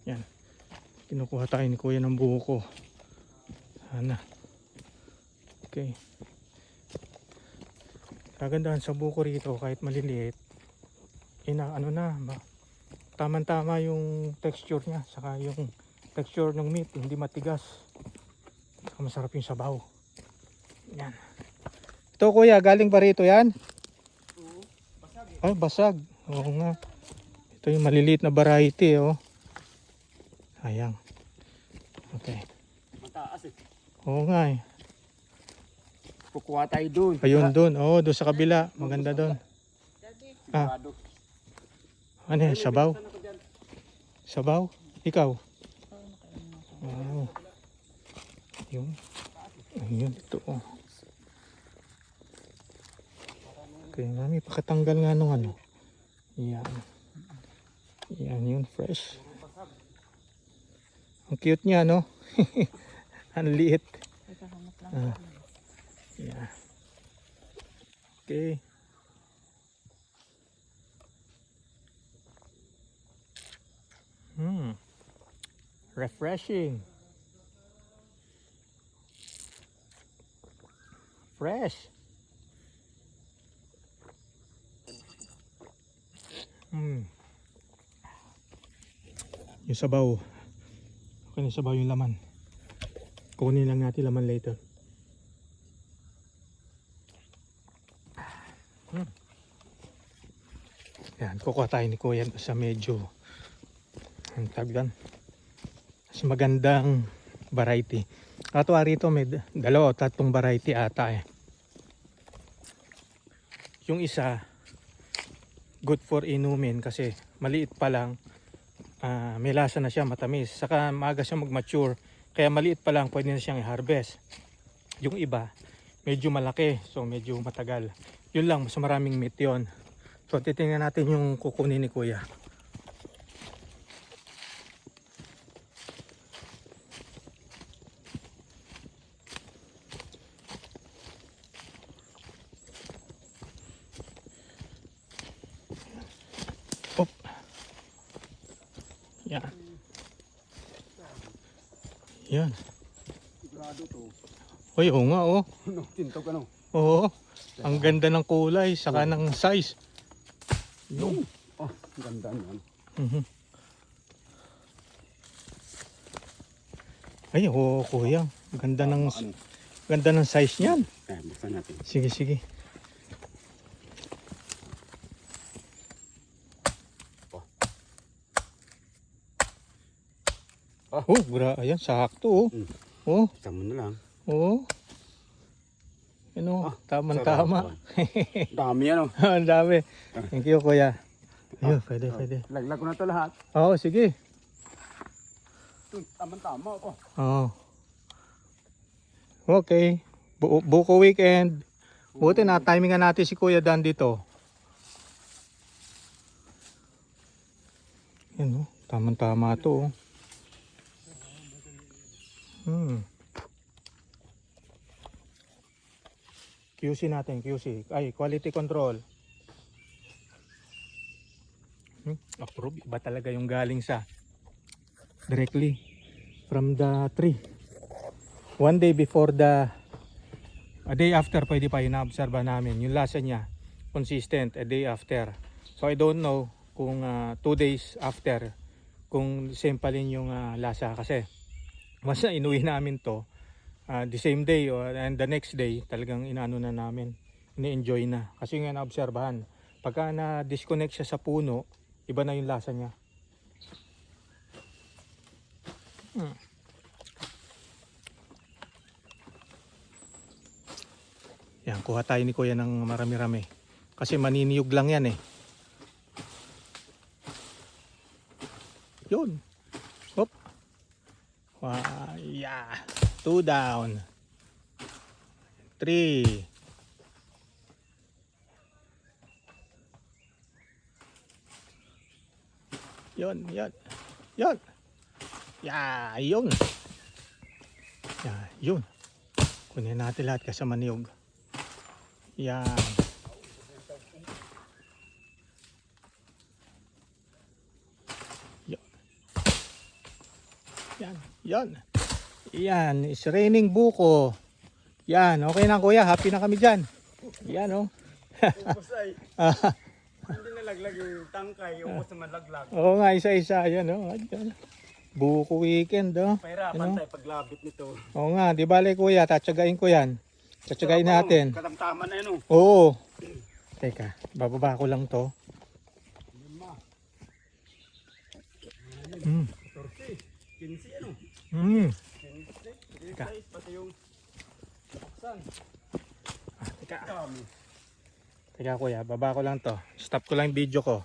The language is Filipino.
Yan. Kinukuha tayo ni kuya ng buko. Sana. Okay. Kagandahan sa buko rito kahit maliliit. Ano na ba? Tama-tama yung texture niya. Saka yung texture ng meat. Hindi matigas. Saka masarap yung sabaw. Yan. Ito kuya, galing ba rito yan? Oo. Basag eh. Ay, basag. Oo nga. Ito yung maliliit na variety, oh. Sayang. Okay. Mataas eh. Oo nga eh. Kukuha tayo doon. Ayun doon. Oo, doon sa kabila. Maganda doon. Ah, Sigurado. ano yan? Sabaw? Sabaw? Ikaw? Oo. Yun. Ayun, ito, oh. Okay, mami, pakatanggal nga nung ano. Yan. Yan yun, fresh. Ang cute niya, no? Ang liit. Ah. Yeah. Okay. Refreshing. Fresh. Yung sabaw. Okay na sabaw yung laman. Kunin lang natin laman later. Yan, kukuha tayo ni kuya sa medyo ang tagdan. Mas magandang variety. Katwa rito may dalawa o tatlong variety ata eh. Yung isa good for inumin kasi maliit pa lang, may lasa na siya, matamis. Saka maaga siya mag-mature, kaya maliit pa lang pwede na siyang i-harvest. Yung iba medyo malaki, so medyo matagal. Yun lang, mas maraming meat yun. So titingnan natin yung kukunin ni kuya. Op. Yan. Yan. Sigurado to. Uy, oo nga, oh. Ano? Tinto ka no? Oo. Ang ganda ng kulay, saka ng size. Yung. Oh, ganda naman. Ay, oo, kuya. Ganda ng size niyan. Ayan, buksan natin. Sige, sige. Oh, ayan, sakto, oh. Oh, Buksan mo na lang. oh. Ano, tama-tama. Dami ano. Ang dami. Thank you, kuya. Ayun, pwede. Laglag ko na to lahat. Oo, sige. Tama-tama ako. Oo. Okay. Buko weekend. Buti na timingan natin si Kuya Dan dito. Yan, oh. Tama-tama to, oh. QC natin, QC. Ay, quality control. Approve. Iba talaga yung galing sa directly from the tree. One day before a day after pwede pa ina-obserba namin. Yung lasa niya, consistent a day after. So I don't know kung 2 days after, kung same pa rin yung lasa. Kasi once na inuwi namin to, the same day and the next day talagang inaano na namin, ini-enjoy na kasi nga naobserbahan pagka na-disconnect siya sa puno, iba na yung lasa niya. Yan, kuha tayo ni kuya ng marami-rami kasi maniniyog lang yan eh. Yun, hop. Yeah. 2 down. 3. Yun. Yeah, yun. Yeah, yun. Kunin natin lahat kasama niyog. Yan. Yun. Yan. Yan. Yan. It's raining buko. Yan. Okay na kuya. Happy na kami dyan. Yan oh. Ubus ay. Hindi nalaglag yung tangkay. Ubus na malaglag. Oo nga, isa-isa. Yan oh. Yan. Buko weekend oh. Pahirapan tayo paglabit nito. Oo nga. Di bale kuya. Tatsagain ko yan. Tatsagain natin. Katamtaman na yun oh. Oo. Teka. Bababa ko lang to. 14, 15 ano? 15, Teka. pati yung buksan. Teka. Dami. Teka kuya. Baba ko lang to. Stop ko lang yung video ko.